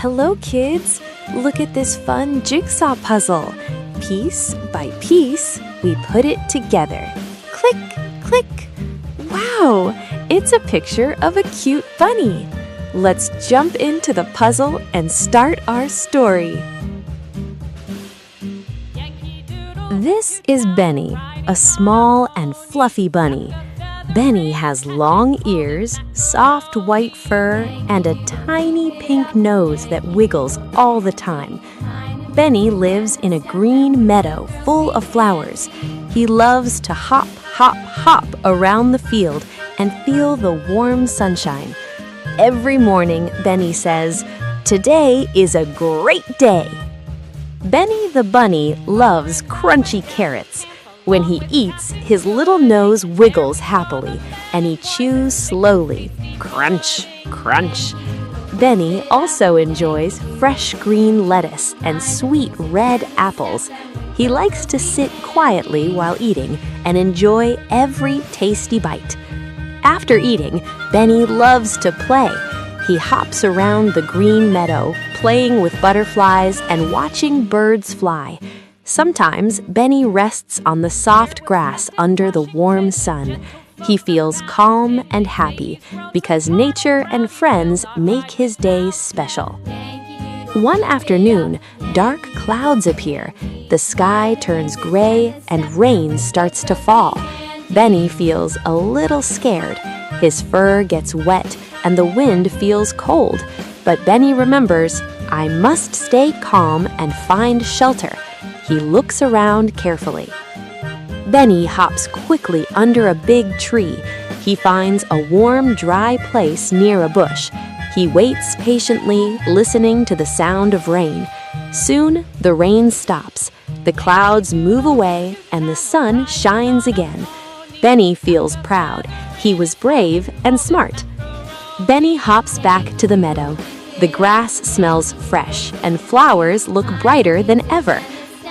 Hello, kids! Look at this fun jigsaw puzzle. Piece by piece, we put it together. Click, click. Wow! It's a picture of a cute bunny. Let's jump into the puzzle and start our story. This is Benny, a small and fluffy bunny. Benny has long ears, soft white fur, and a tiny pink nose that wiggles all the time. Benny lives in a green meadow full of flowers. He loves to hop, hop, hop around the field and feel the warm sunshine. Every morning, Benny says, "Today is a great day." Benny the bunny loves crunchy carrots. When he eats, his little nose wiggles happily, and he chews slowly. Crunch, crunch. Benny also enjoys fresh green lettuce and sweet red apples. He likes to sit quietly while eating and enjoy every tasty bite. After eating, Benny loves to play. He hops around the green meadow, playing with butterflies and watching birds fly. Sometimes Benny rests on the soft grass under the warm sun. He feels calm and happy because nature and friends make his day special. One afternoon, dark clouds appear. The sky turns gray and rain starts to fall. Benny feels a little scared. His fur gets wet and the wind feels cold. But Benny remembers, "I must stay calm and find shelter." He looks around carefully. Benny hops quickly under a big tree. He finds a warm, dry place near a bush. He waits patiently, listening to the sound of rain. Soon, the rain stops. The clouds move away, and the sun shines again. Benny feels proud. He was brave and smart. Benny hops back to the meadow. The grass smells fresh, and flowers look brighter than ever.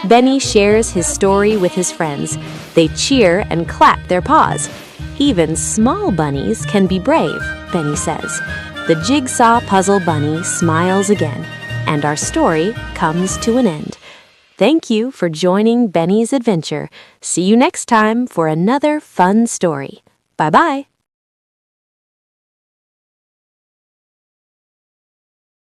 Benny shares his story with his friends. They cheer and clap their paws. Even small bunnies can be brave, Benny says. The jigsaw puzzle bunny smiles again, and our story comes to an end. Thank you for joining Benny's adventure. See you next time for another fun story. Bye-bye.